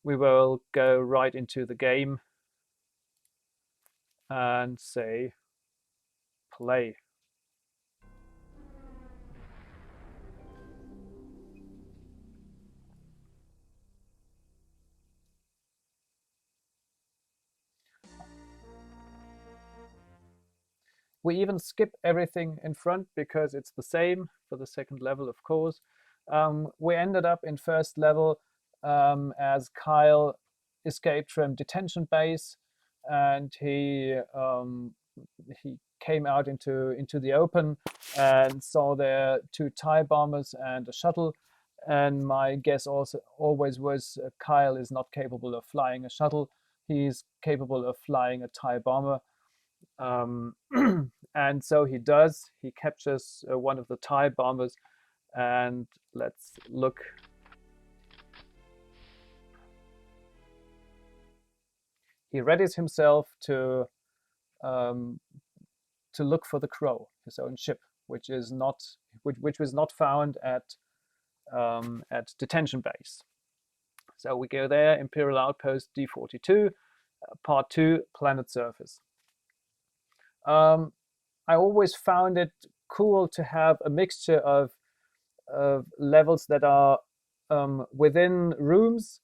we will go right into the game and say play. We even skip everything in front because it's the same for the second level, of course. We ended up in first level as Kyle escaped from detention base, and he came out into the open and saw there 2 TIE bombers and a shuttle. And my guess also always was Kyle is not capable of flying a shuttle. He's capable of flying a TIE bomber. And so he does. He captures one of the TIE bombers, and let's look. He readies himself to look for the Crow, his own ship, which was not found at detention base. So we go there, Imperial Outpost D42, Part 2, Planet Surface. I always found it cool to have a mixture of levels that are within rooms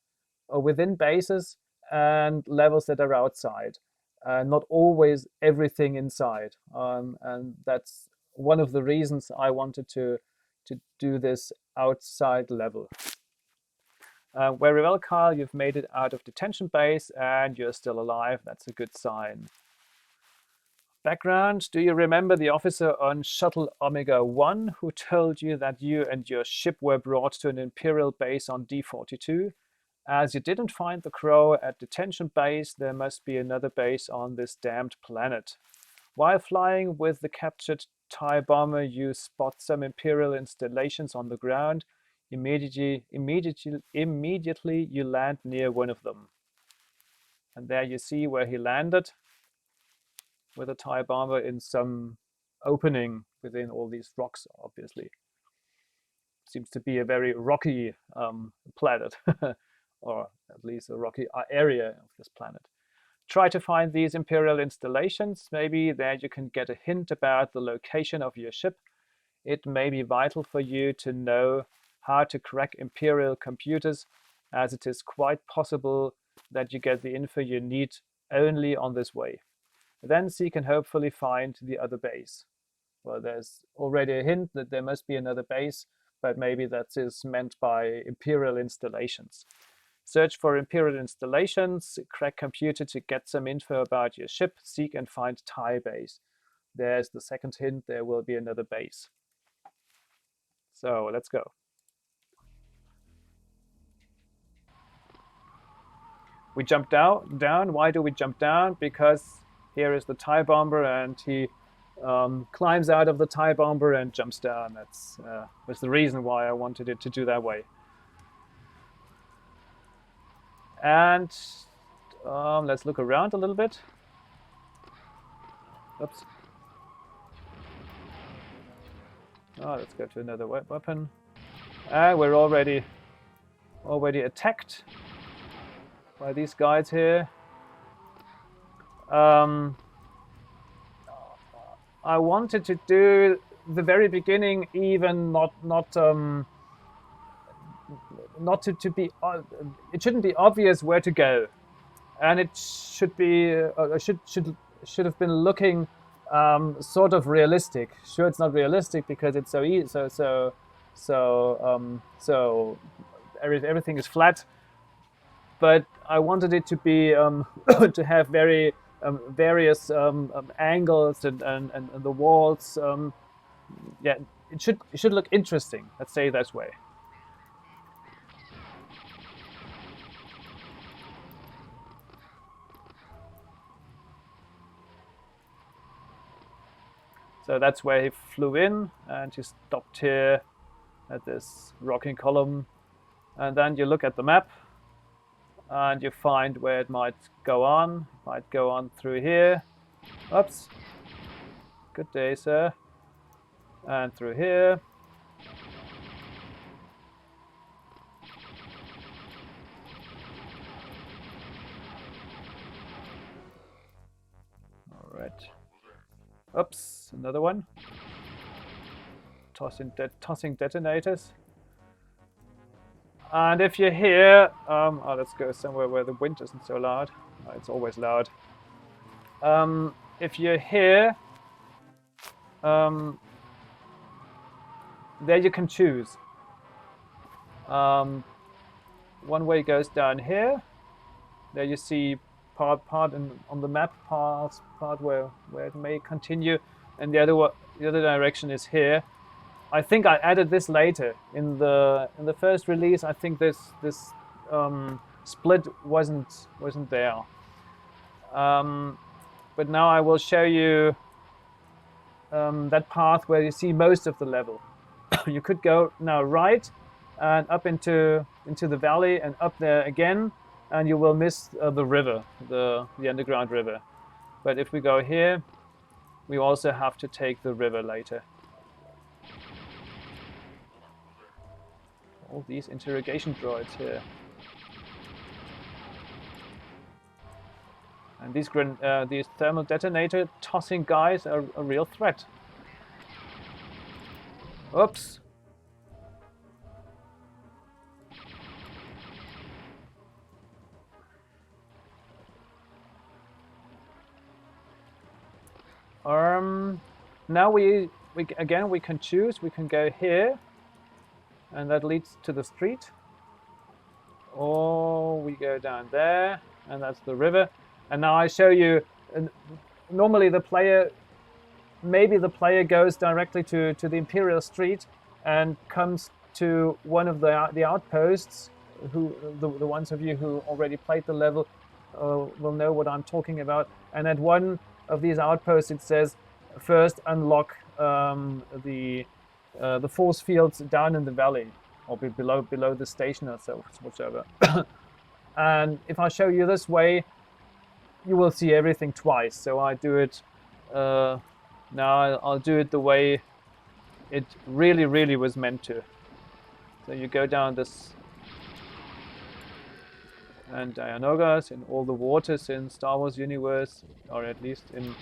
or within bases and levels that are outside. Not always everything inside. And that's one of the reasons I wanted to do this outside level. Very well, Kyle, you've made it out of detention base and you're still alive. That's a good sign. Background: do you remember the officer on Shuttle Omega 1 who told you that you and your ship were brought to an Imperial base on D42? As you didn't find the Crow at detention base, there must be another base on this damned planet. While flying with the captured TIE bomber, you spot some Imperial installations on the ground. Immediately you land near one of them. And there you see where he landed, with a TIE bomber in some opening within all these rocks, obviously. Seems to be a very rocky planet, or at least a rocky area of this planet. Try to find these Imperial installations. Maybe there you can get a hint about the location of your ship. It may be vital for you to know how to crack Imperial computers, as it is quite possible that you get the info you need only on this way. Then seek and hopefully find the other base. Well, there's already a hint that there must be another base, but maybe that is meant by Imperial installations. Search for Imperial installations, crack computer to get some info about your ship, seek and find TIE base. There's the second hint, there will be another base. So let's go. We jump down. Why do we jump down? Because here is the TIE bomber, and he climbs out of the TIE bomber and jumps down. That's the reason why I wanted it to do that way. And let's look around a little bit. Oops. Oh, let's go to another weapon. We're already attacked by these guys here. I wanted to do the very beginning, even not to be. It shouldn't be obvious where to go, and it should be should have been looking sort of realistic. Sure, it's not realistic because it's so easy. So everything is flat. But I wanted it to be to have very various angles and the walls. Yeah, it should look interesting. Let's say it that way. So that's where he flew in, and he stopped here at this rocking column. And then you look at the map, and you find where it might go on. It might go on through here. Oops. Good day, sir. And through here. right. Oops, another one. Tossing detonators. And if you're here, let's go somewhere where the wind isn't so loud. It's always loud. If you're here, there you can choose. One way goes down here. There you see part on the map, part where it may continue, and the other direction is here. I think I added this later in the first release. I think this split wasn't there. But now I will show you that path where you see most of the level. You could go now right and up into the valley and up there again, and you will miss the river, the underground river. But if we go here, we also have to take the river later. All these interrogation droids here. And these thermal detonator tossing guys are a real threat. Oops. Now we can choose. We can go here, and that leads to the street. Or we go down there, and that's the river. And now I show you. Normally, maybe the player goes directly to the Imperial Street and comes to one of the outposts. The ones of you who already played the level will know what I'm talking about. And at one of these outposts, it says, first unlock the force fields down in the valley, or below the station or so, whichever. And if I show you this way, you will see everything twice. So I do it now. I'll do it the way it really was meant to. So you go down this, and Dianogas in all the waters in Star Wars universe, or at least in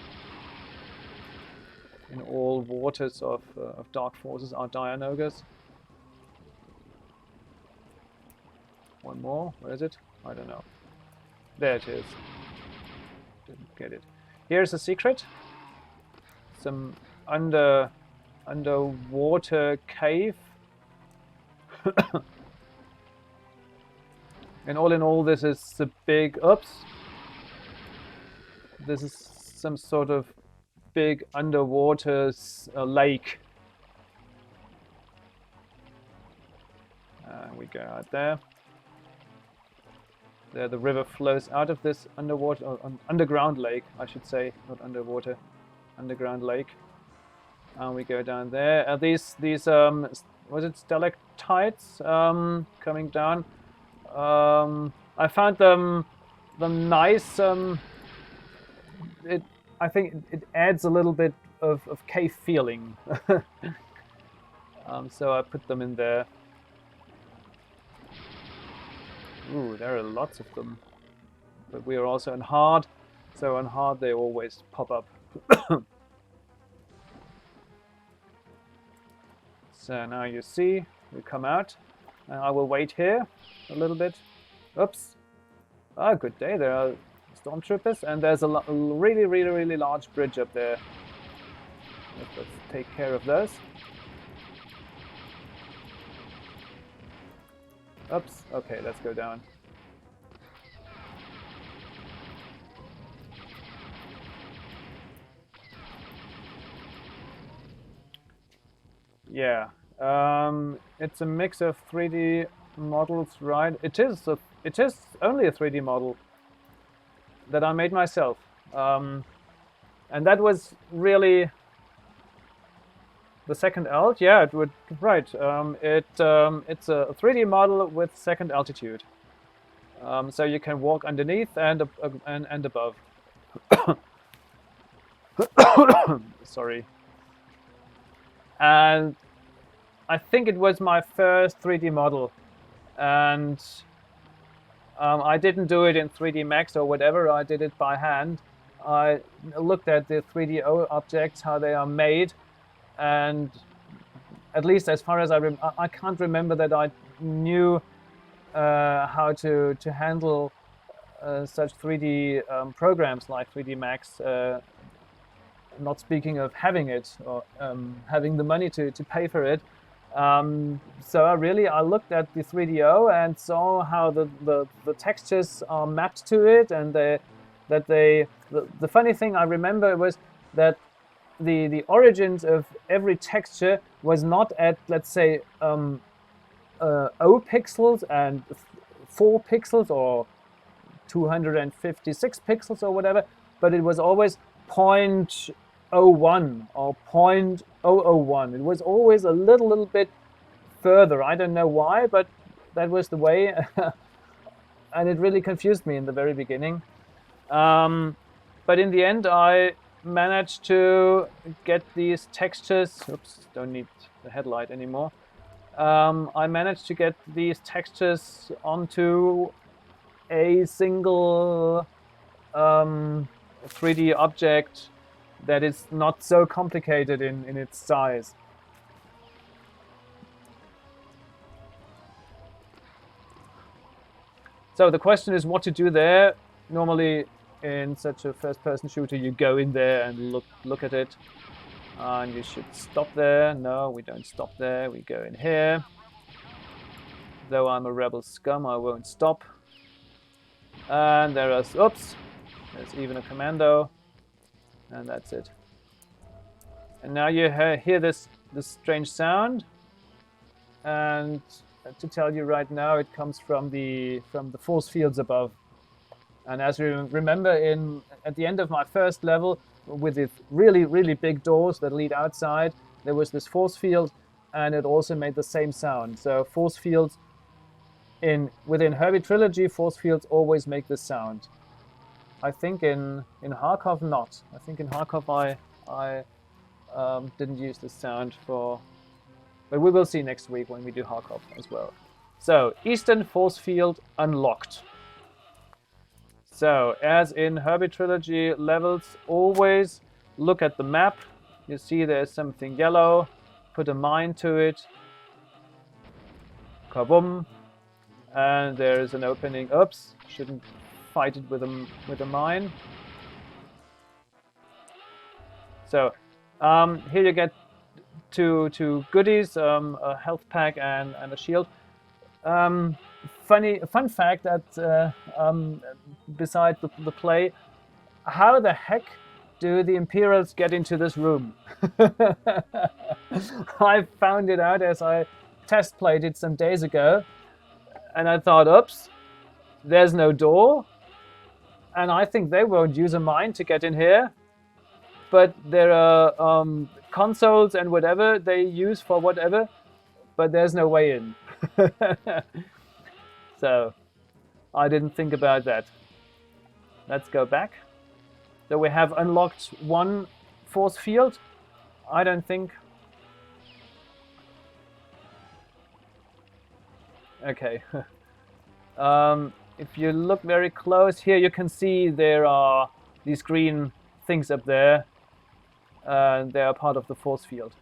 all waters of Dark Forces are Dianogas. One more. Where is it? I don't know. There it is. Didn't get it. Here's a secret. Some underwater cave. And all in all, this is a big. Oops. This is some sort of big underwater lake. We go out there. There, the river flows out of this underground lake, I should say, not underwater, underground lake. And we go down there. These was it stalactites coming down? I found them nice. I think it adds a little bit of cave feeling. So I put them in there. Ooh, there are lots of them. But we are also on hard, so on hard they always pop up. So now you see, we come out. I will wait here a little bit. Oops. Ah, good day. There are stormtroopers, and there's a really large bridge up there. Let's take care of those. Oops. Okay, let's go down. Yeah. It's a mix of 3D models, right? It is only a 3D model that I made myself, and that was really the second alt. Yeah, it would right. It's a 3D model with second altitude, so you can walk underneath and above. Sorry. And I think it was my first 3D model, and I didn't do it in 3D Max or whatever. I did it by hand, I looked at the 3D objects, how they are made, and at least as far as I can't remember that I knew how to handle such 3D programs like 3D Max. Not speaking of having it or having the money to pay for it. So I looked at the 3DO and saw how the textures are mapped to it, and the funny thing I remember was that the origins of every texture was not at, let's say, 0 pixels and 4 pixels or 256 pixels or whatever, but it was always 0.01 or 0.001. It was always a little bit further. I don't know why, but that was the way. And it really confused me in the very beginning. But in the end, I managed to get these textures. Oops, don't need the headlight anymore. I managed to get these textures onto a single 3D object that is not so complicated in its size. So the question is what to do there. Normally in such a first-person shooter, you go in there and look at it. And you should stop there. No, we don't stop there. We go in here. Though I'm a rebel scum, I won't stop. And there's even a commando. And that's it. And now you hear this strange sound. And to tell you right now, it comes from the force fields above. And as you remember, at the end of my first level, with the really big doors that lead outside, there was this force field, and it also made the same sound. So force fields within Hoerby Trilogy, force fields always make this sound. I think in Kharkov not. I think in Kharkov I didn't use this sound but we will see next week when we do Kharkov as well. So Eastern force field unlocked. So as in Hoerby Trilogy levels, always look at the map. You see there's something yellow. Put a mine to it. Kaboom. And there's an opening. Oops, shouldn't fight it with a mine. So here you get two goodies, a health pack and a shield. Fun fact that beside the play, how the heck do the Imperials get into this room? I found it out as I test played it some days ago, and I thought, oops, there's no door, and I think they won't use a mine to get in here. But there are consoles and whatever they use for whatever, but there's no way in. So I didn't think about that. Let's go back. So we have unlocked one force field. I don't think. Okay. If you look very close here, you can see there are these green things up there. They are part of the force field.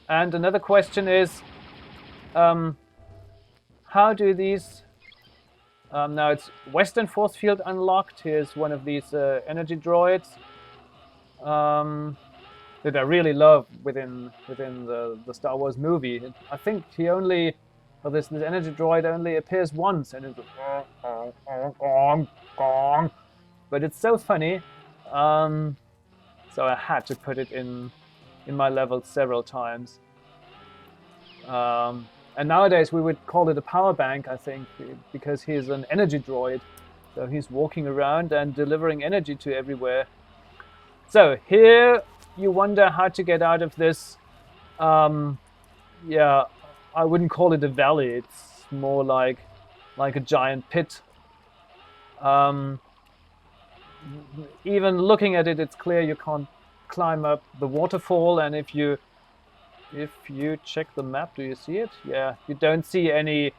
And another question is, how do these... now it's Western force field unlocked. Here's one of these energy droids. That I really love within the Star Wars movie. I think this energy droid only appears once, and it's but it's so funny. So I had to put it in my levels several times. And nowadays we would call it a power bank, I think, because he's an energy droid. So he's walking around and delivering energy to everywhere. So here you wonder how to get out of this. Yeah, I wouldn't call it a valley. It's more like a giant pit. even looking at it, it's clear you can't climb up the waterfall. And if you check the map, do you see it? Yeah, you don't see any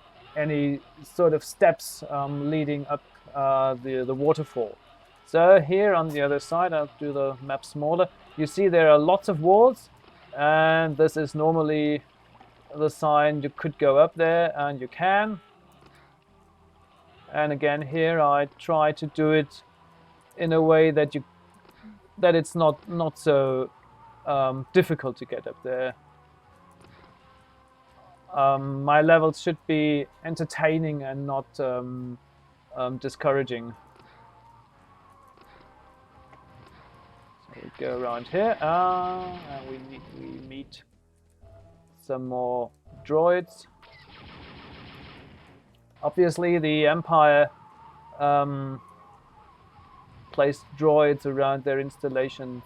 sort of steps leading up the waterfall. So here on the other side, I'll do the map smaller. You see there are lots of walls, and this is normally the sign you could go up there, and you can. And again, here I try to do it in a way that it's not so difficult to get up there. My levels should be entertaining and not discouraging. So we go around here, and we meet some more droids. Obviously, the Empire placed droids around their installation,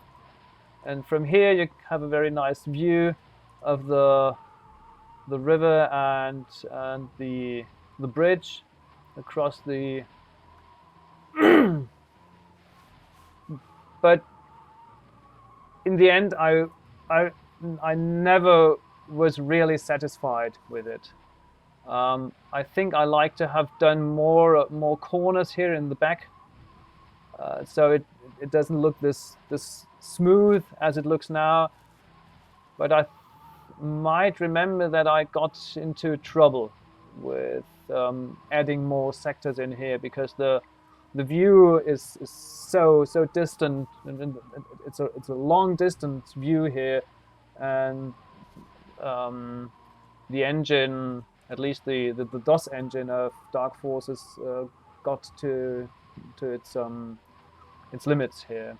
and from here you have a very nice view of the river and the bridge across the. But in the end, I never was really satisfied with it. I think I like to have done more corners here in the back, so it doesn't look this smooth as it looks now. But I might remember that I got into trouble with adding more sectors in here, because the view is so distant, and it's a long distance view here, and the engine, at least the DOS engine of Dark Forces, got to its limits here.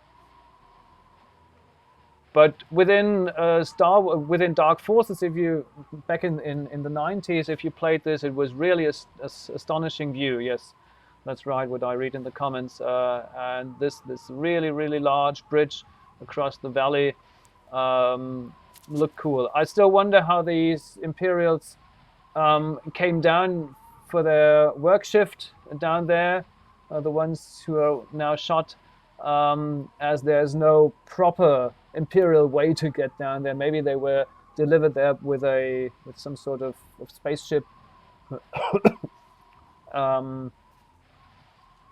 But within within Dark Forces, if you back in the 90s, if you played this, it was really a astonishing view. Yes, that's right. What I read in the comments, and this really large bridge across the valley looked cool. I still wonder how these Imperials came down for their work shift down there. The ones who are now shot, as there's no proper Imperial way to get down there. Maybe they were delivered there with some sort of spaceship.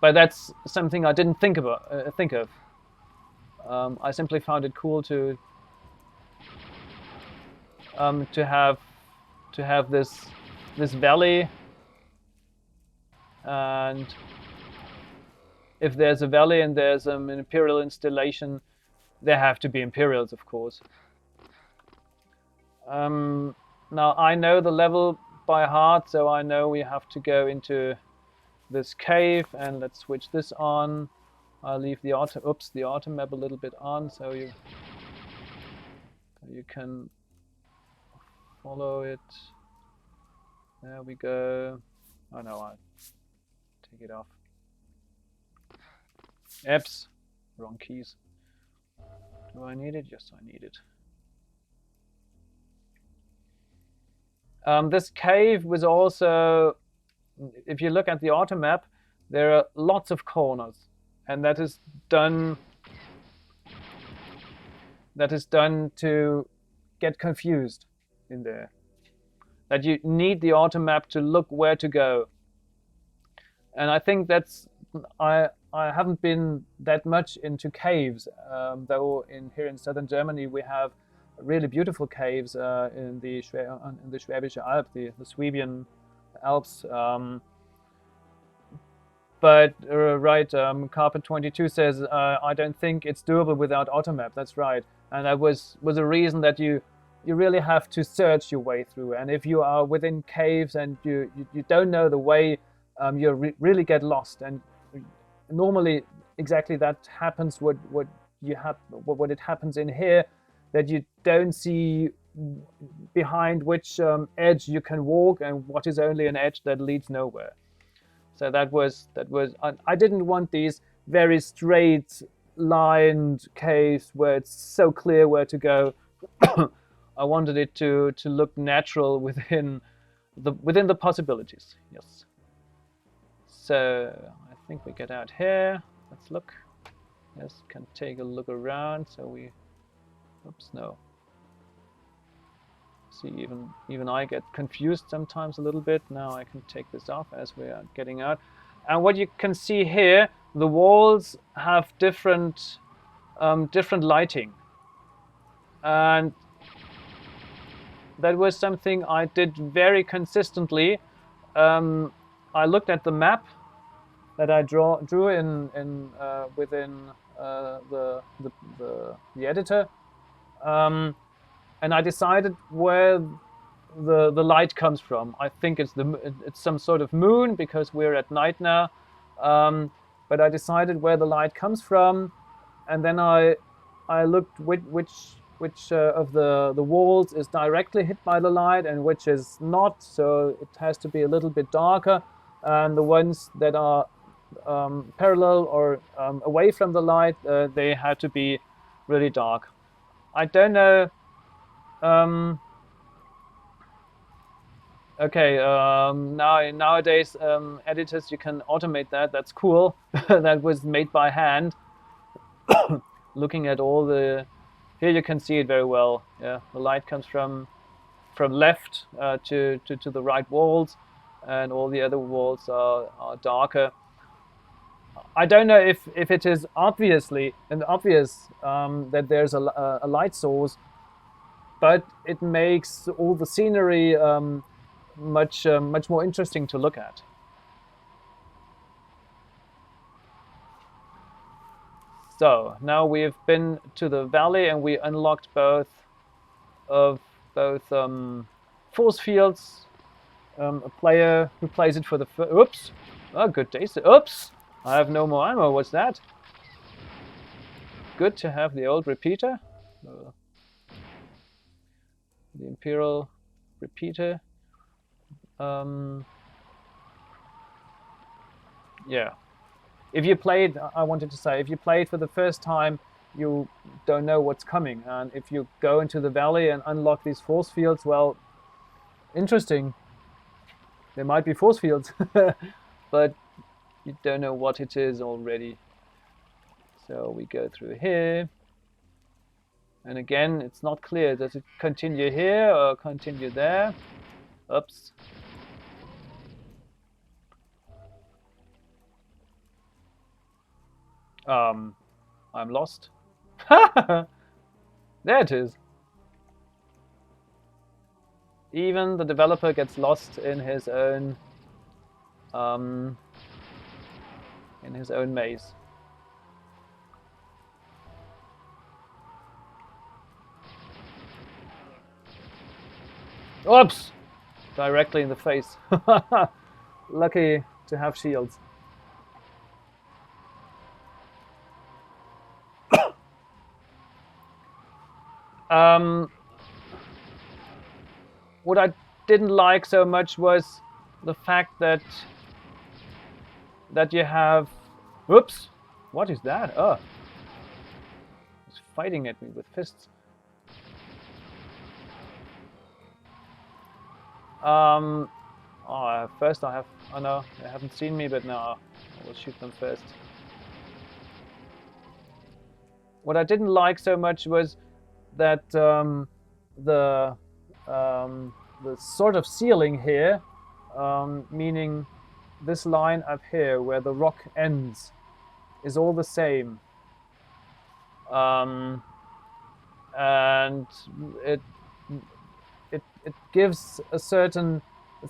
But that's something I didn't think of. I simply found it cool to have this valley, and if there's a valley and there's an Imperial installation, there have to be Imperials, of course. Now I know the level by heart, so I know we have to go into this cave, and let's switch this on. I'll leave the auto map a little bit on, so you can follow it. There we go. Oh no, I take it off. Oops, wrong keys. Do I need it? Yes, I need it. This cave was also, if you look at the auto map, there are lots of corners, and that is done to get confused in there. That you need the auto map to look where to go. And I think that's, I haven't been that much into caves, though here in southern Germany we have really beautiful caves in the Schwäbische Alb, the Swabian Alps. But right, Carpet22 says, I don't think it's doable without automap. That's right, and that was a reason that you really have to search your way through. And if you are within caves and you don't know the way, you really get lost. And normally, exactly that happens. What it happens in here, that you don't see behind which edge you can walk, and what is only an edge that leads nowhere. So that was I didn't want these very straight lined caves where it's so clear where to go. I wanted it to look natural within the possibilities. Yes. So I think we get out here. Let's look. Yes, can take a look around. So we, oops, no. See, even I get confused sometimes a little bit. Now I can take this off as we are getting out. And what you can see here, the walls have different lighting. And that was something I did very consistently. I looked at the map that I drew in within the editor, and I decided where the light comes from. I think it's some sort of moon because we're at night now. But I decided where the light comes from, and then I looked which of the walls is directly hit by the light and which is not. So it has to be a little bit darker, and the ones that are parallel or away from the light, they had to be really dark. I don't know. Okay, nowadays editors, you can automate that. That's cool. That was made by hand. Looking at all the, here you can see it very well. Yeah, the light comes from left to the right walls, and all the other walls are darker. I don't know if it is obvious that there's a light source, but it makes all the scenery much more interesting to look at. So now we've been to the valley and we unlocked both force fields. A player who plays it for the oops, oh good days, oops, I have no more ammo. What's that? Good to have the old repeater, the Imperial repeater. Yeah. If you played, I wanted to say, if you play it for the first time, you don't know what's coming. And if you go into the valley and unlock these force fields, well, interesting. There might be force fields, but you don't know what it is already. So we go through here. And again, it's not clear. Does it continue here or continue there? Oops. I'm lost. There it is. Even the developer gets lost in his own maze. Oops! Directly in the face. Lucky to have shields. What I didn't like so much was the fact that you have, whoops, what is that? Oh, he's fighting at me with fists. First I have, oh no, they haven't seen me, but no, I will shoot them first. What I didn't like so much was that the sort of ceiling here, meaning this line up here where the rock ends, is all the same, and it gives a certain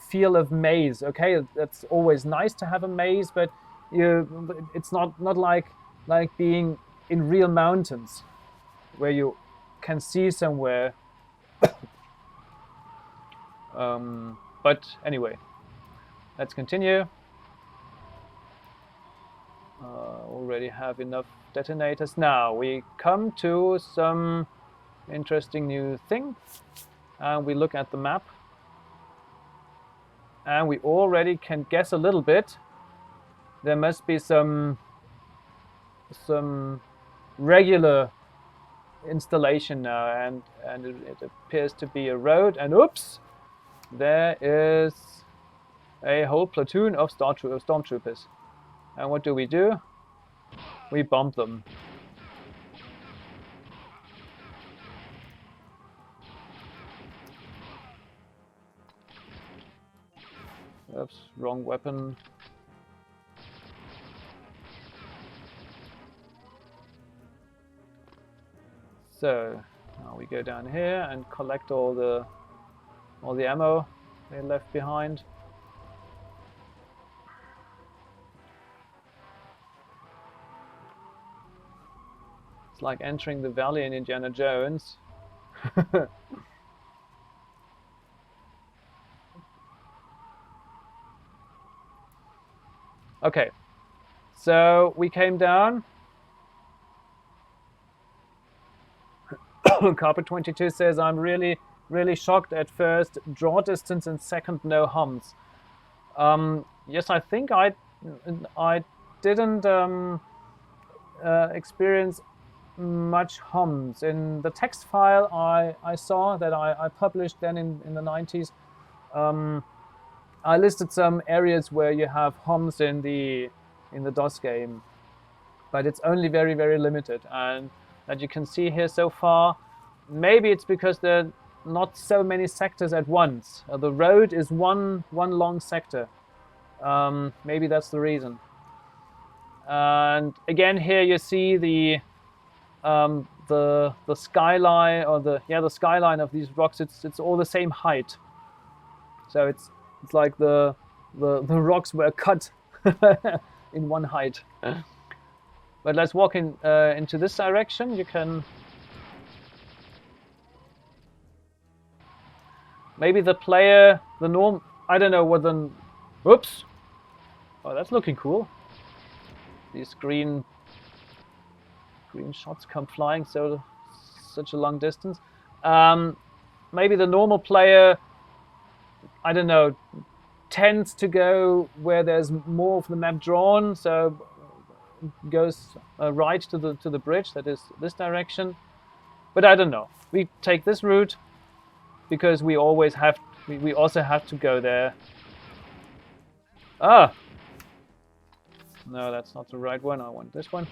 feel of maze. Okay, that's always nice to have a maze, but it's not like being in real mountains where you can see somewhere. But anyway, let's continue. Already have enough detonators. Now we come to some interesting new thing, and we look at the map, and we already can guess a little bit. There must be some regular installation now, and it appears to be a road, and oops, there is a whole platoon of stormtroopers. And what do? We bomb them. wrong weapon. So now we go down here and collect all the ammo they left behind. It's like entering the valley in Indiana Jones. Okay, so we came down. Carpet 22 says, I'm really shocked at first. Draw distance and second, no hums. Yes, I think I didn't experience much hums. In the text file I saw that I published then in the 90s, I listed some areas where you have hums in the DOS game, but it's only very limited. And that you can see here so far, maybe it's because there are not so many sectors at once. The road is one long sector. Maybe that's the reason. And again, here you see the skyline, or the skyline of these rocks. It's all the same height. So it's like the rocks were cut in one height. But let's walk into this direction. You can maybe the player, I don't know what the. Oops! Oh, that's looking cool. These green shots come flying such a long distance. Maybe the normal player, I don't know, tends to go where there's more of the map drawn, so goes right to the bridge, that is this direction. But I don't know. We take this route because we always have. We also have to go there. Ah! No, that's not the right one. I want this one.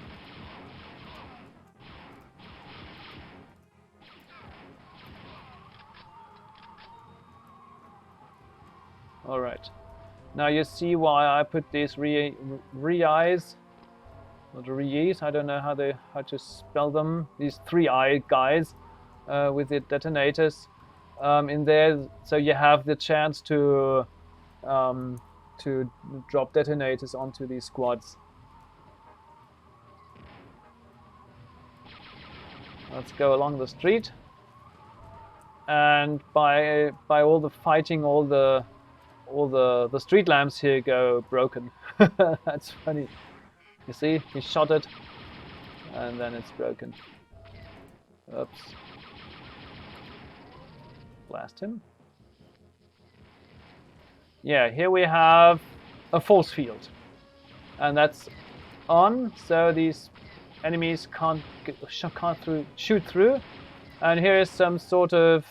All right. Now you see why I put these re-eyes, or the re-eyes, I don't know how to spell them. These 3-eye guys with the detonators in there, so you have the chance to drop detonators onto these squads. Let's go along the street, and by all the fighting, all the street lamps here go broken. That's funny. You see, he shot it, and then it's broken. Oops. Blast him. Yeah, here we have a force field, and that's on, so these enemies can't shoot through. And here is some sort of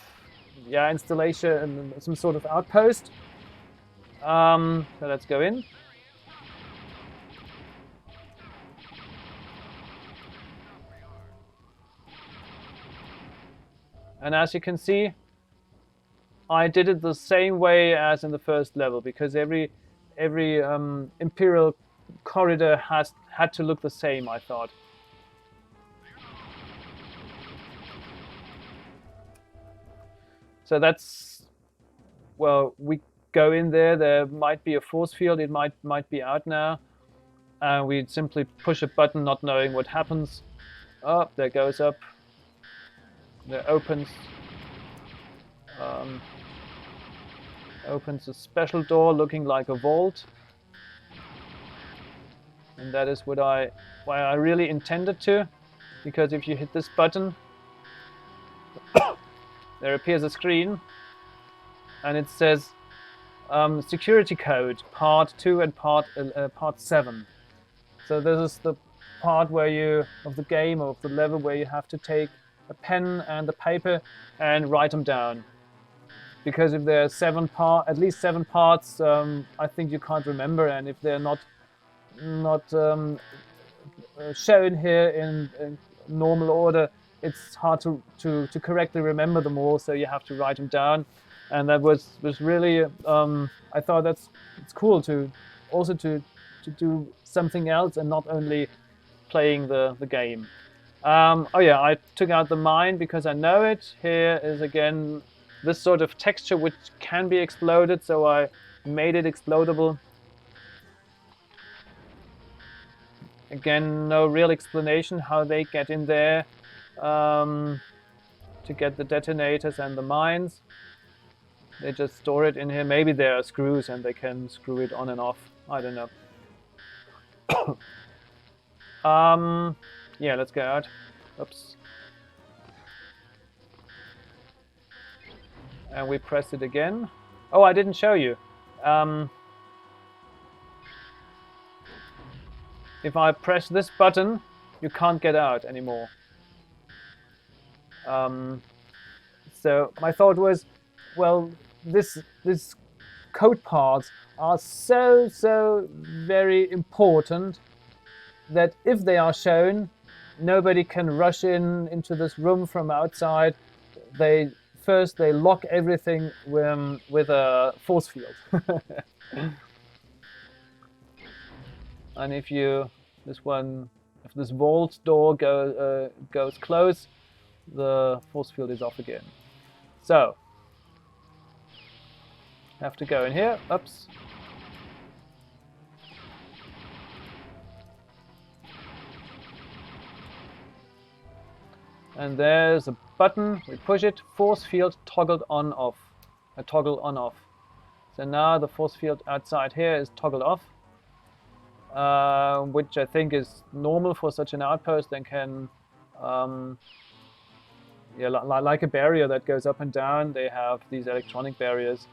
installation, some sort of outpost. So let's go in. And as you can see, I did it the same way as in the first level, because every Imperial corridor had to look the same, I thought. So that's, well, we go in there. There might be a force field. It might be out now. We simply push a button, not knowing what happens. Oh, there goes up. There opens. Opens a special door looking like a vault. And that is why I really intended to, because if you hit this button, there appears a screen, and it says security code part 2 and part 7. So this is the part of the game, or of the level, where you have to take a pen and the paper and write them down. Because if there are at least 7 parts, I think you can't remember, and if they're not shown here in normal order, it's hard to correctly remember them all, so you have to write them down. and that was really I thought it's cool to also to do something else and not only playing the game. Oh yeah, I took out the mine because I know it. Here is again this sort of texture which can be exploded, so I made it explodable. Again, no real explanation how they get in there to get the detonators and the mines. They just store it in here. Maybe there are screws and they can screw it on and off. I don't know. Yeah, let's go out. Oops. And we press it again. Oh, I didn't show you. If I press this button, you can't get out anymore. So my thought was, well, this code parts are so very important that if they are shown, nobody can rush into this room from outside. They lock everything with a force field. And if this vault door goes close, the force field is off again. So have to go in here. Oops. And there's a button. We push it. Force field toggled on off. A toggle on off. So now the force field outside here is toggled off, which I think is normal for such an outpost. Then can, yeah, like a barrier that goes up and down. They have these electronic barriers.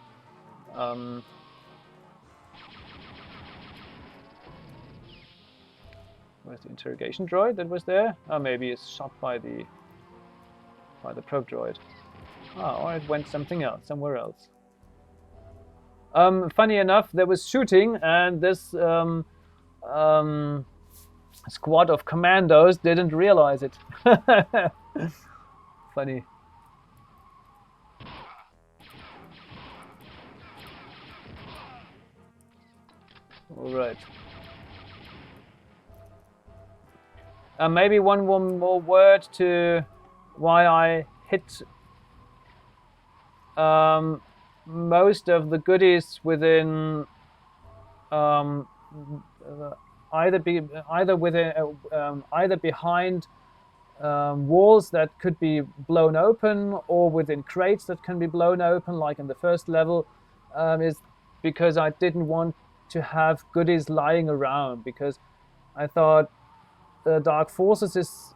Where's the interrogation droid that was there? Oh, maybe it's shot by the probe droid. Oh, or it went somewhere else. Funny enough, there was shooting, and this squad of commandos didn't realize it. Funny. All right. Maybe one more word to why I hit most of the goodies within either behind walls that could be blown open or within crates that can be blown open, like in the first level, is because I didn't want to have goodies lying around, because I thought the Dark Forces is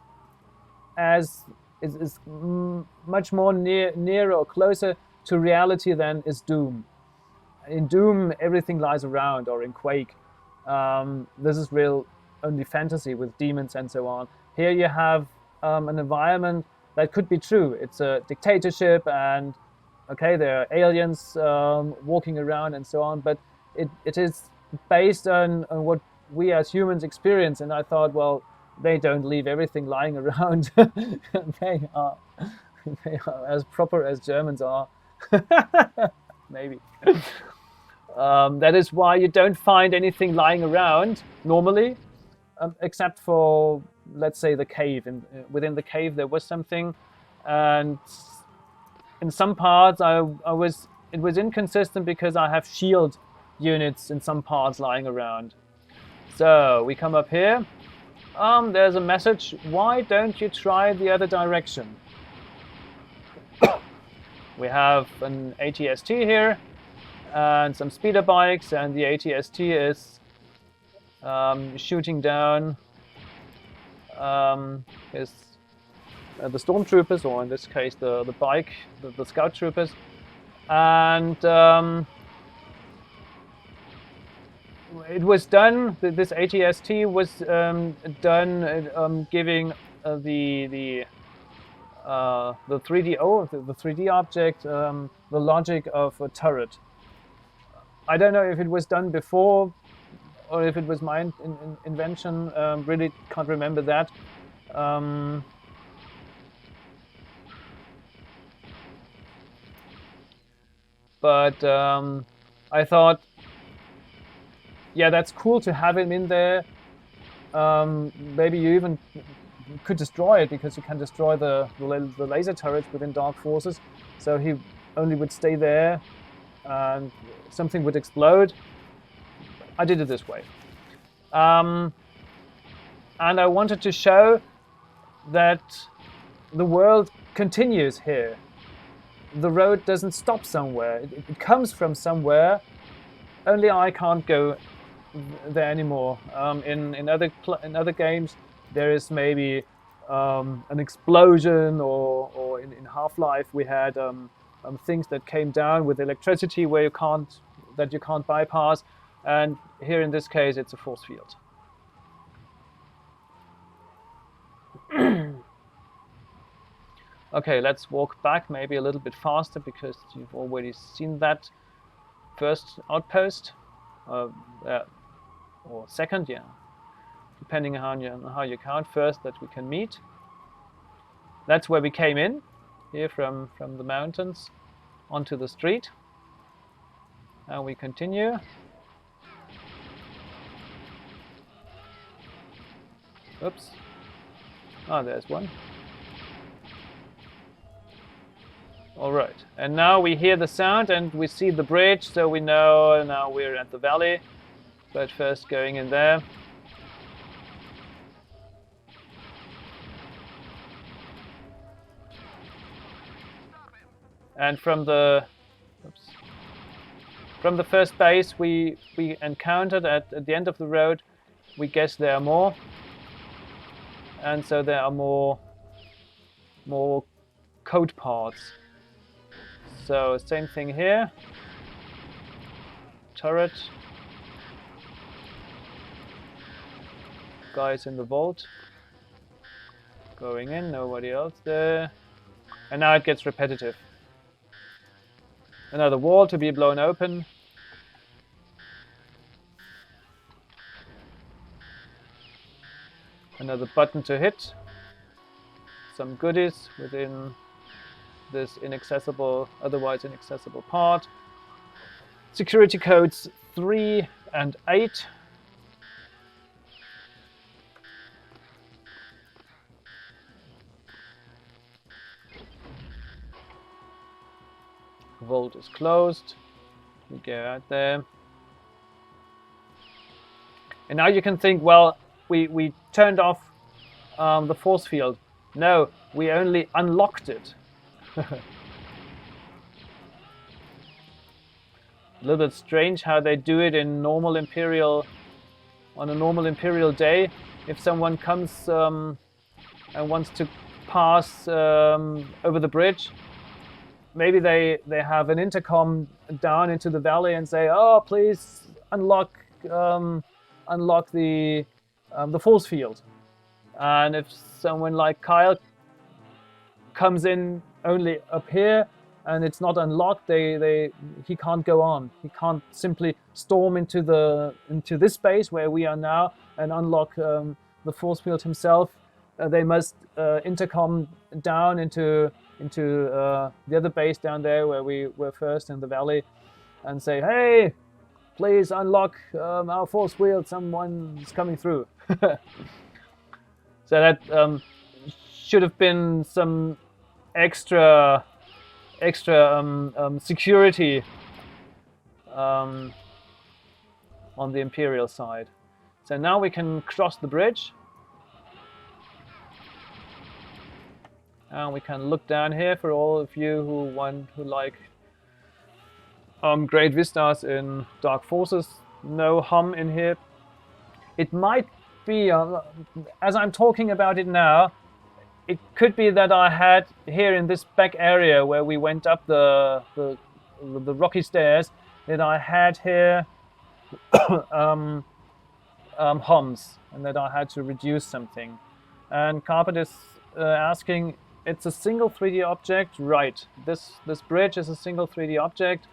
much more nearer or closer to reality than is Doom. In Doom, everything lies around, or in Quake. This is real only fantasy with demons and so on. Here you have an environment that could be true. It's a dictatorship, and okay, there are aliens walking around and so on, but it is based on what we as humans experience. And I thought, well, they don't leave everything lying around. they are as proper as Germans are. Maybe. That is why you don't find anything lying around normally, except for, let's say, the cave. Within the cave there was something, and in some parts it was inconsistent because I have shield units in some parts lying around. So we come up here. There's a message. Why don't you try the other direction? We have an ATST here and some speeder bikes, and the ATST is shooting down the stormtroopers, or in this case the bike, the scout troopers, and it was done. This ATST was done giving the 3D object the logic of a turret. I don't know if it was done before or if it was my invention. Really can't remember that. But I thought, yeah, that's cool to have him in there. Maybe you even could destroy it, because you can destroy the laser turrets within Dark Forces. So he only would stay there and something would explode. I did it this way. And I wanted to show that the world continues here. The road doesn't stop somewhere. It comes from somewhere. Only I can't go there anymore. In other games, there is maybe an explosion, or in Half-Life we had things that came down with electricity where you can't bypass. And here in this case, it's a force field. Okay, let's walk back maybe a little bit faster, because you've already seen that first outpost, or second, yeah, depending on how you count. First that we can meet. That's where we came in, here from the mountains onto the street. And we continue. Oops. Oh, there's one. All right, and now we hear the sound and we see the bridge, so we know now we're at the valley. But first, going in there. And from the first base we encountered at the end of the road, we guess there are more. And so there are more code parts. So same thing here. Turret. Guys in the vault. Going in, nobody else there. And now it gets repetitive. Another wall to be blown open. Another button to hit. Some goodies within this otherwise inaccessible part. Security codes 3 and 8. Vault is closed. We go out there. And now you can think, well, we turned off the force field. No, we only unlocked it. A little bit strange how they do it in on a normal Imperial day. If someone comes and wants to pass over the bridge, maybe they have an intercom down into the valley and say, "Oh, please unlock the force field." And if someone like Kyle comes in only up here and it's not unlocked, he can't go on. He can't simply storm into this space where we are now and unlock the force field himself. They must intercom down into the other base down there where we were first in the valley, and say, "Hey, please unlock our force field. Someone's coming through." So that should have been some extra security on the Imperial side. So now we can cross the bridge. And we can look down here for all of you who like great vistas in Dark Forces. No hum in here. It might be, as I'm talking about it now, it could be that I had here in this back area where we went up the rocky stairs, that I had here hums, and that I had to reduce something. And Carpet is asking, it's a single 3D object, right? This bridge is a single 3D object,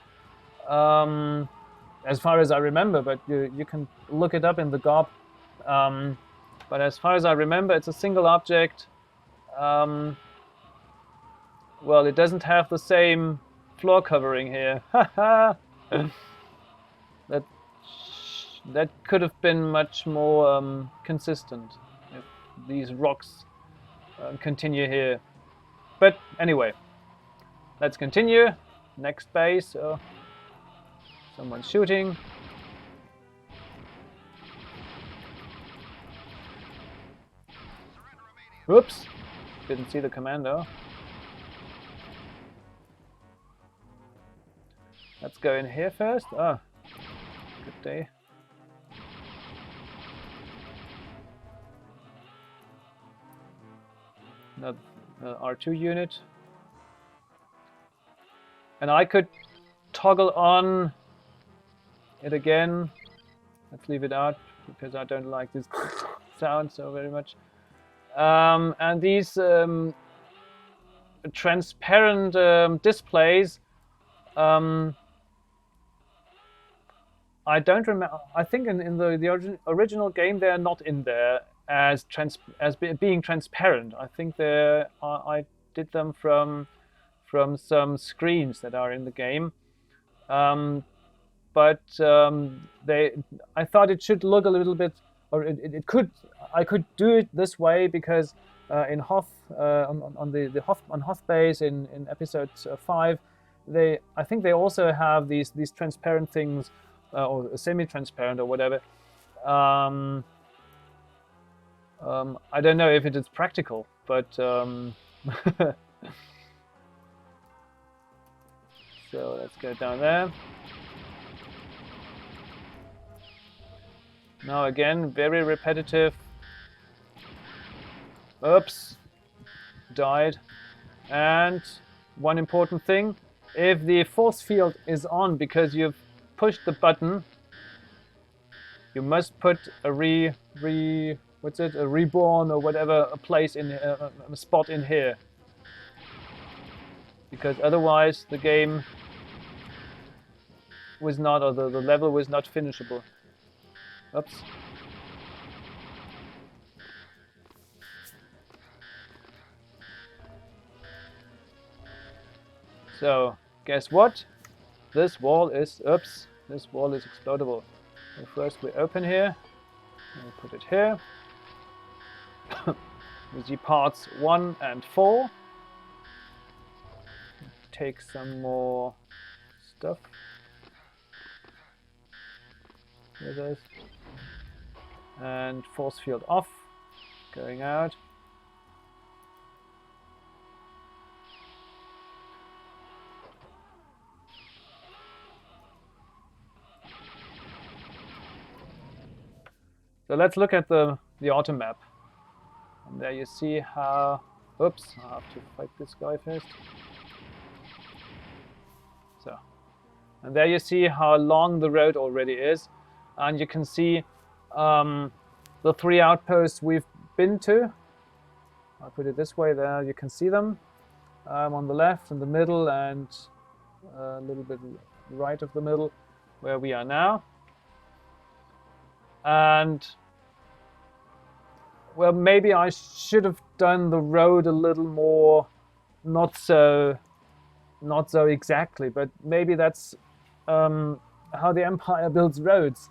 as far as I remember, but you can look it up in the GOP. But as far as I remember, it's a single object. Well, it doesn't have the same floor covering here. Haha. That could have been much more consistent if these rocks continue here. But anyway, let's continue. Next base. Oh, someone's shooting. Whoops! Didn't see the commando. Let's go in here first. Ah, good day. Another R2 unit. And I could toggle on it again. Let's leave it out because I don't like this sound so very much. And these transparent displays, I don't remember. I think in the original game they're not in there as being transparent. I think I did them from some screens that are in the game. But I thought it should look a little bit, or I could do it this way because in Hoth on Hoth base in episode 5, I think they also have these transparent things or semi-transparent or whatever. I don't know if it is practical, but so let's go down there. Now again, very repetitive. Oops, died. And one important thing, if the force field is on because you've pushed the button, you must put a reborn or whatever, a place in a spot in here, because otherwise the game was not, or the level was not finishable. Oops. So guess what? This wall is explodable. So first we open here, and we put it here. We see parts 1 and 4. Take some more stuff. Here it is. And force field off, going out. So let's look at the auto map. And there you see how... Oops, I have to fight this guy first. So, and there you see how long the road already is. And you can see the 3 outposts we've been to. I'll put it this way, there you can see them. On the left, in the middle, and a little bit right of the middle, where we are now. And well, maybe I should have done the road a little more, not so exactly, but maybe that's how the Empire builds roads.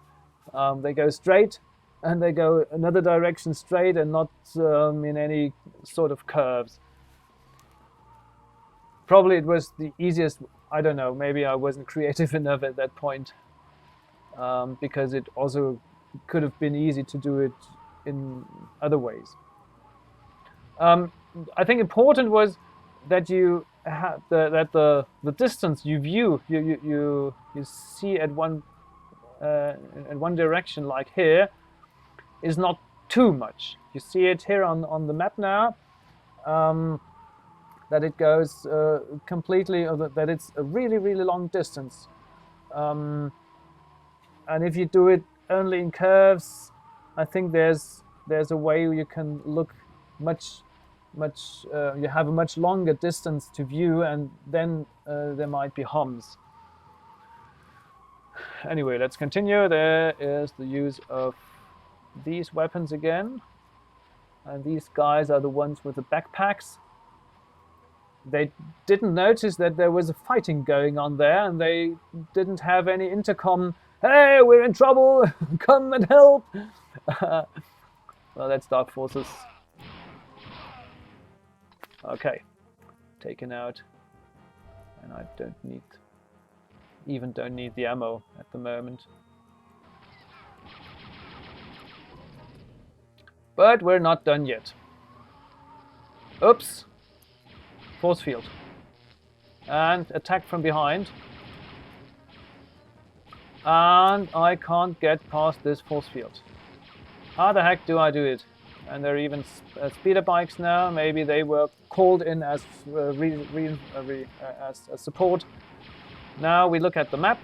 They go straight, and they go another direction straight, and not in any sort of curves. Probably it was the easiest. I don't know, maybe I wasn't creative enough at that point, because it also could have been easy to do it in other ways. I think important was that you have the distance you view, you see at one direction, like here, is not too much. You see it here on the map now, that it goes completely, that it's a really long distance, and if you do it only in curves, I think there's a way you can look much you have a much longer distance to view, and then there might be humps. Anyway, let's continue. There is the use of these weapons again, and these guys are the ones with the backpacks. they didn't notice that there was a fighting going on there, and they didn't have any intercom. Hey, we're in trouble! Come and help! Well, that's Dark Forces. Okay, taken out, and I don't need the ammo at the moment. But we're not done yet. Oops. Force field. And attack from behind. And I can't get past this force field. How the heck do I do it? And there are even speeder bikes now. Maybe they were called in as support. Now we look at the map.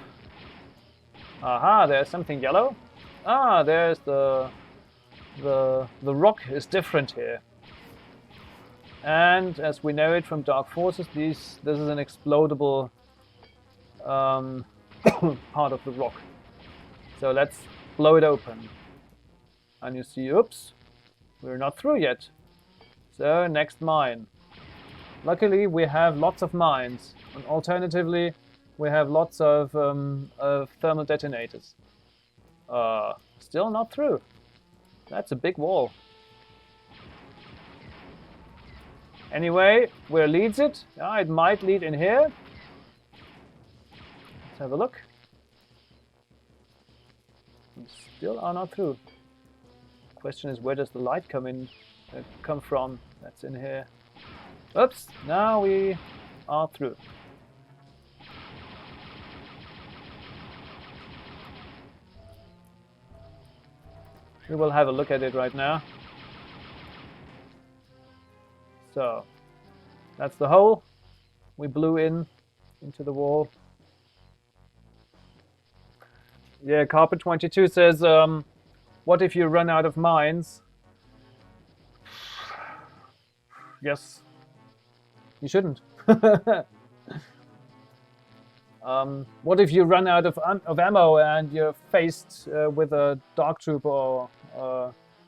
Aha, there's something yellow. Ah, there's the rock is different here. And as we know it from Dark Forces, this is an explodable part of the rock. So let's blow it open. And you see, oops, we're not through yet. So next mine. Luckily, we have lots of mines. And alternatively, we have lots of thermal detonators. Still not through. That's a big wall. Anyway, where leads it? It might lead in here. Let's have a look. We still are not through. Question is, where does the light come from? That's in here. Oops, now we are through. We will have a look at it right now. So, that's the hole we blew into the wall. Yeah, Carpet 22 says, what if you run out of mines? Yes. You shouldn't. What if you run out of ammo and you're faced with a Dark Trooper or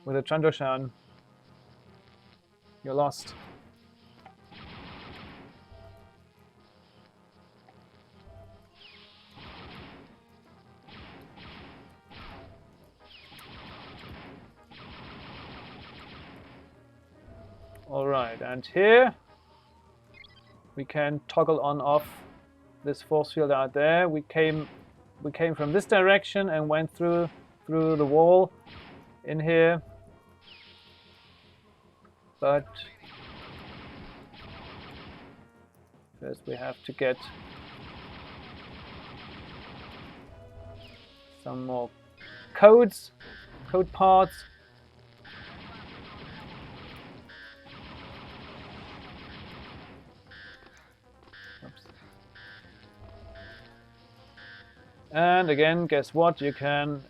with a Trandoshan? You're lost. Alright, and here we can toggle on off this force field out there. We came from this direction and went through the wall in here. But first we have to get some more code parts. Oops. And again, guess what? You can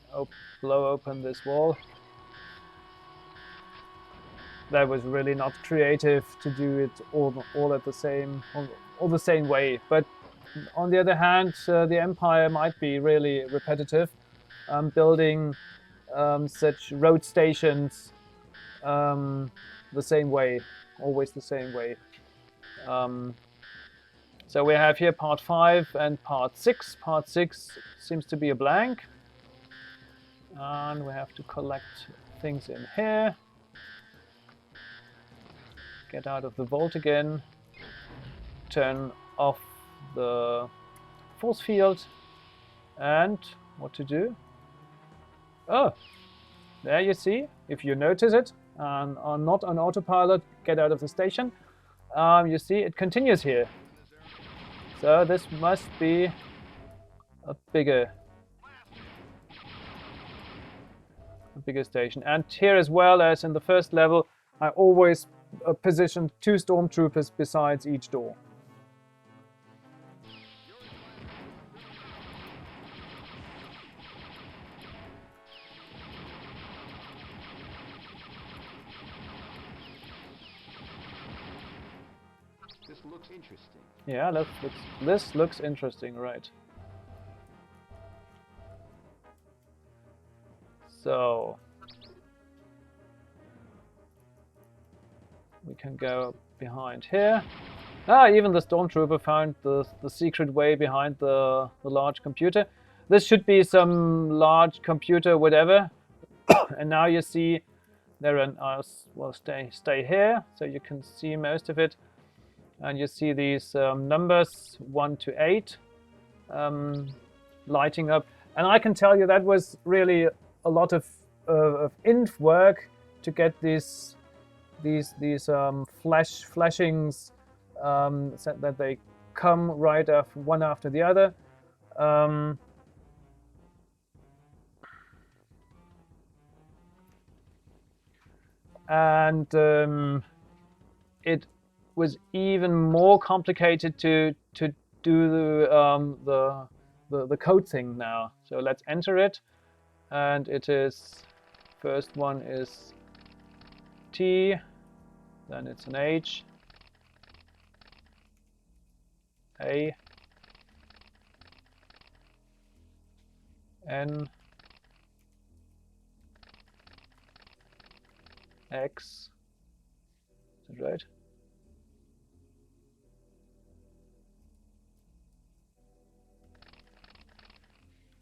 blow open this wall. That was really not creative to do it all at the same way. But on the other hand, the Empire might be really repetitive, building such road stations the same way, always the same way. So we have here part 5 and part 6. Part 6 seems to be a blank. And we have to collect things in here. Get out of the vault again. Turn off the force field. And what to do? Oh, there you see. If you notice it and are not on autopilot, get out of the station. You see it continues here. So this must be a bigger station. And here as well as in the first level, I always positioned 2 stormtroopers besides each door. This looks interesting. Yeah, this looks interesting, right? So we can go behind here. Even the stormtrooper found the secret way behind the large computer. This should be some large computer, whatever. And now you see there are, well, stay here so you can see most of it. And you see these numbers 1 to 8 lighting up. And I can tell you that was really a lot of int work to get these flashings so that they come right after one after the other. And it was even more complicated to do the code thing now. So let's enter it, and it is, first one is T, then it's an H, A, N, X. Is that right?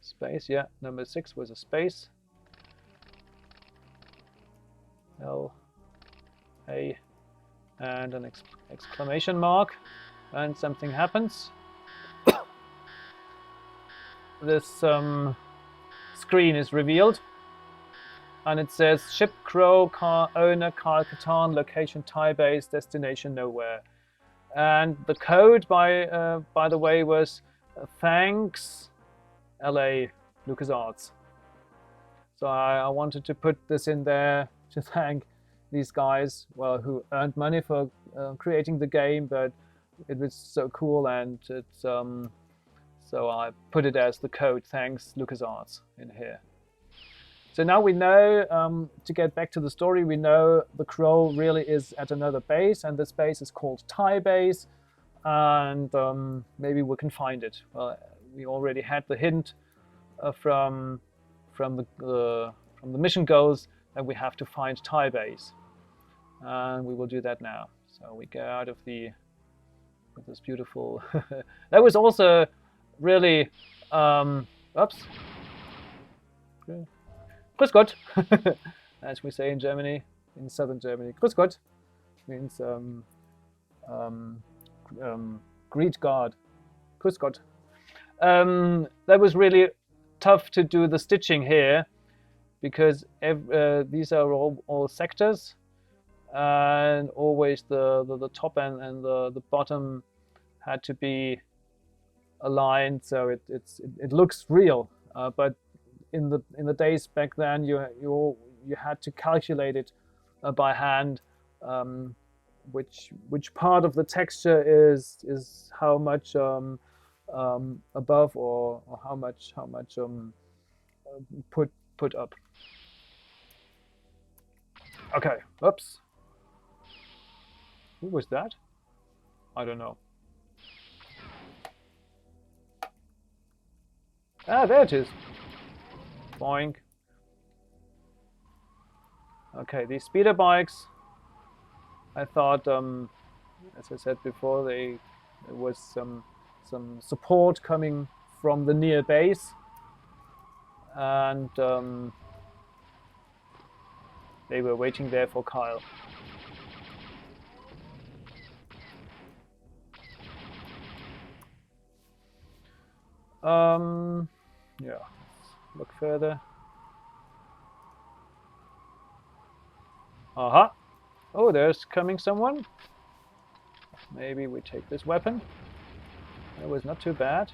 Space, yeah. Number 6 was a space. L, A, and an exclamation mark, and something happens. This screen is revealed, and it says ship crew, car owner, Kyle Katarn, location Thai base, destination nowhere. And the code, by the way, was thanks LA LucasArts. So I wanted to put this in there to thank these guys, well, who earned money for creating the game, but it was so cool, and it's so I put it as the code thanks LucasArts in here. So now we know, to get back to the story, we know the Crow really is at another base, and this base is called Thai base, and maybe we can find it. Well, we already had the hint from the mission goals that we have to find Thai base, and we will do that now. So we go out of this beautiful. That was also really oops. Grüß Gott, as we say in Germany, in southern Germany. Grüß Gott means greet God. Grüß Gott. That was really tough to do the stitching here, because these are all sectors, and always the top and the bottom had to be aligned, so it looks real, but in the days back then, you had to calculate it by hand, which part of the texture is how much above or how much put up. Okay, oops. Who was that? I don't know. Ah, there it is. Boink. Okay, these speeder bikes, I thought, as I said before, there was some support coming from the near base, and they were waiting there for Kyle. Yeah, let's look further. Aha! Oh, there's coming someone. Maybe we take this weapon. That was not too bad.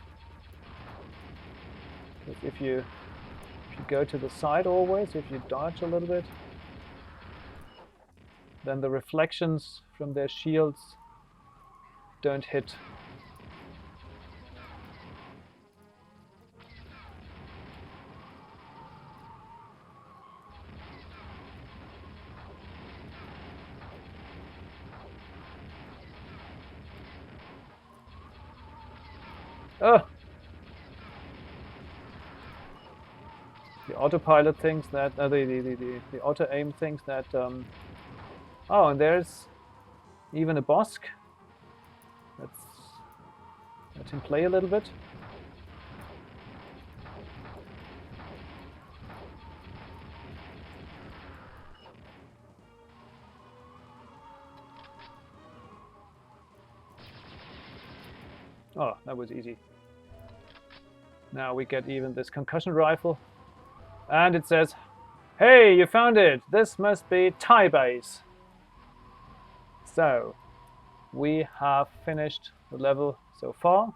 If you go to the side always, if you dodge a little bit, then the reflections from their shields don't hit. Oh! The autopilot thinks that the auto aim thinks that. Oh, and there's even a Bosk. Let's let him play a little bit. Oh, that was easy. Now we get even this concussion rifle. And it says, hey, you found it! This must be Thai base. So, we have finished the level so far.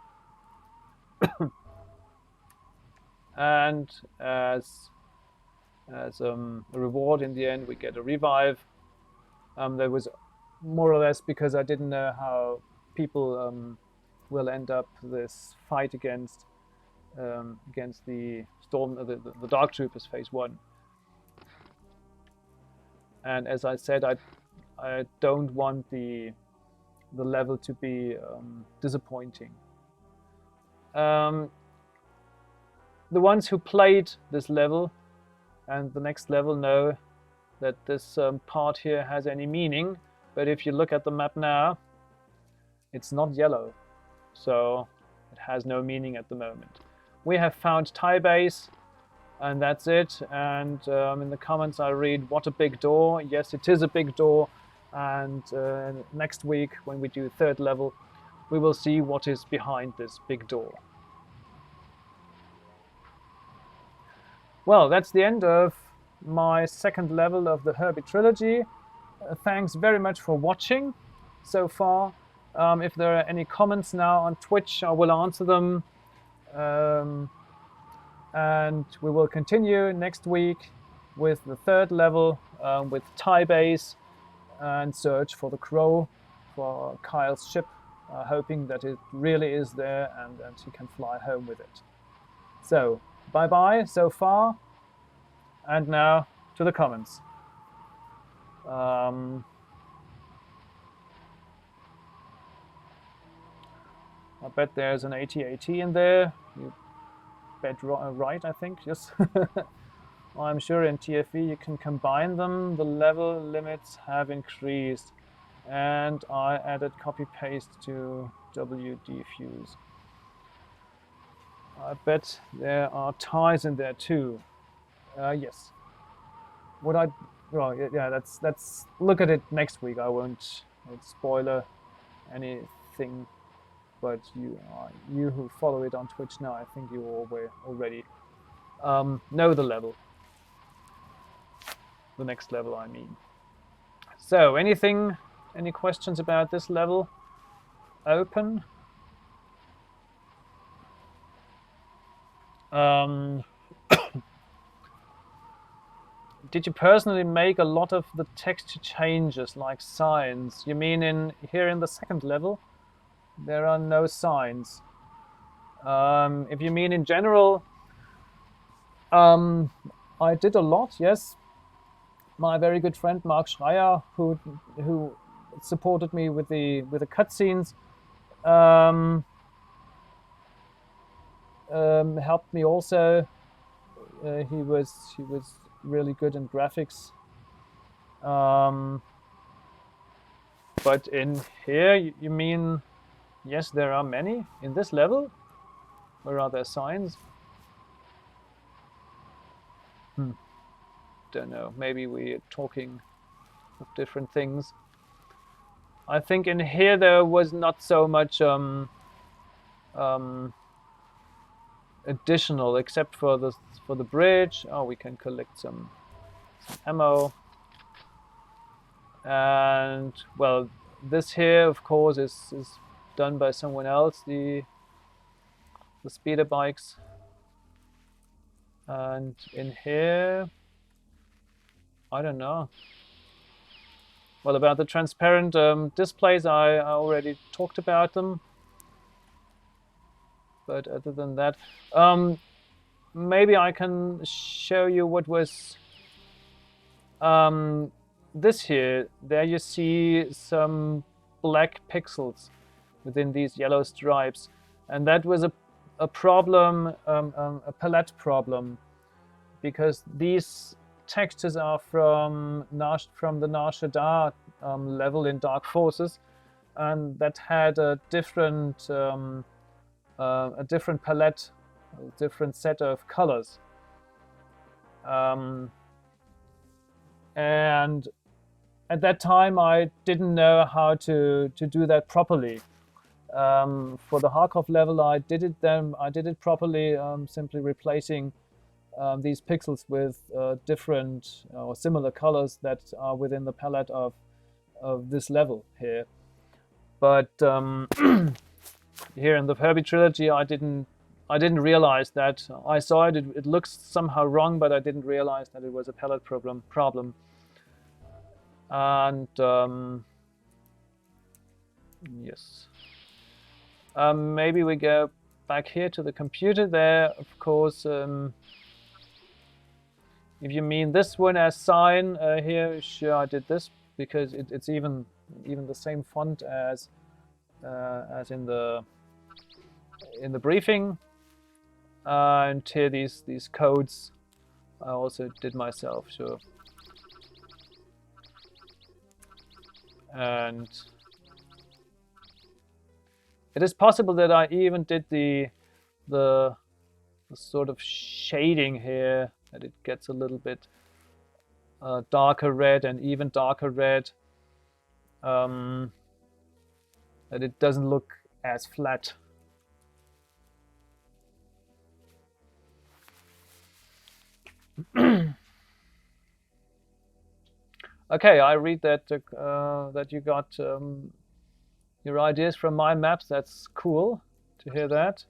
And as a reward in the end, we get a revive. That was more or less because I didn't know how people will end up this fight against the storm, the Dark Troopers phase 1. And as I said, I don't want the level to be disappointing. The ones who played this level and the next level know that this part here has any meaning, but if you look at the map now, it's not yellow, so it has no meaning at the moment. We have found Thai base, and that's it. And in the comments I read, what a big door. Yes, it is a big door. And next week, when we do 3rd level, we will see what is behind this big door. Well, that's the end of my 2nd level of the Hoerby trilogy. Thanks very much for watching so far. If there are any comments now on Twitch, I will answer them. And we will continue next week with the 3rd level with Thai base and search for the crow, for Kyle's ship, hoping that it really is there and he can fly home with it. So, bye-bye so far, and now to the comments. I bet there's an AT-AT in there. You bet right, I think, yes. I'm sure in TFE you can combine them. The level limits have increased. And I added copy-paste to WD Fuse. I bet there are ties in there too. Yes. Well, yeah, that's look at it next week. I won't spoiler anything, but you who follow it on Twitch now, I think you all already know the level. The next level, I mean. So, any questions about this level? Open. Did you personally make a lot of the texture changes, like signs? You mean here in the 2nd level? There are no signs. If you mean in general, I did a lot, yes. My very good friend Mark Schreier, who supported me with the cutscenes, helped me also. He was really good in graphics. But in here, you mean, yes, there are many in this level? Where are there signs? Don't know. Maybe we're talking of different things. I think in here there was not so much additional, except for the bridge. Oh, we can collect some ammo. And well, this here, of course, is done by someone else. The speeder bikes. And in here, I don't know. Well, about the transparent displays, I already talked about them. But other than that, maybe I can show you what was this here. There you see some black pixels within these yellow stripes. And that was a problem, a palette problem, because these textures are from the Nar Shaddaa level in Dark Forces, and that had a different palette, a different set of colors. And at that time, I didn't know how to do that properly. For the Harkov level, I did it properly, simply replacing these pixels with different or similar colors that are within the palette of this level here. But here in the Hoerby trilogy, I didn't realize that. I saw it. It looks somehow wrong, but I didn't realize that it was a palette problem. And yes. Maybe we go back here to the computer there. Of course, if you mean this one as sign here, sure, I did this because it's even the same font as in the briefing. And here these codes I also did myself, sure. And it is possible that I even did the sort of shading here, that it gets a little bit darker red and even darker red, that it doesn't look as flat. Okay, I read that that you got your ideas from my maps. That's cool to hear that.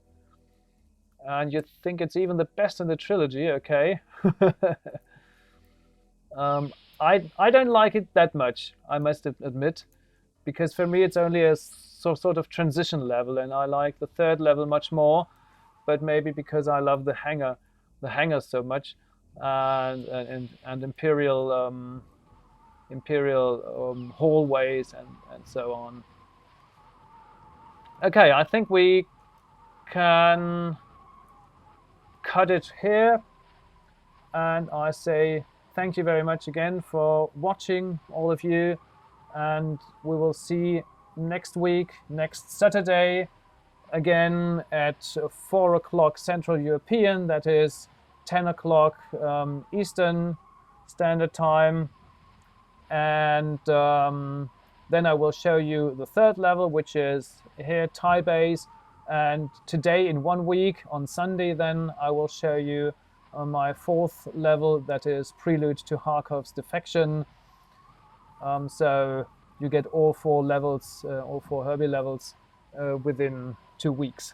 And you think it's even the best in the trilogy, okay. I don't like it that much, I must admit, because for me it's only a sort of transition level, and I like the third level much more, but maybe because I love the hangar so much, and Imperial hallways and so on. Okay, I think we can cut it here, and I say thank you very much again for watching, all of you, and we will see next week, next Saturday, again at 4 o'clock Central European, that is 10 o'clock Eastern Standard Time, and then I will show you the third level, which is here, Thai base. And today, in 1 week, on Sunday, then I will show you my fourth level, that is Prelude to Harkov's Defection. So you get all 4 levels, all 4 Hoerby levels within 2 weeks.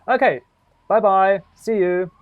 Okay, bye-bye. See you.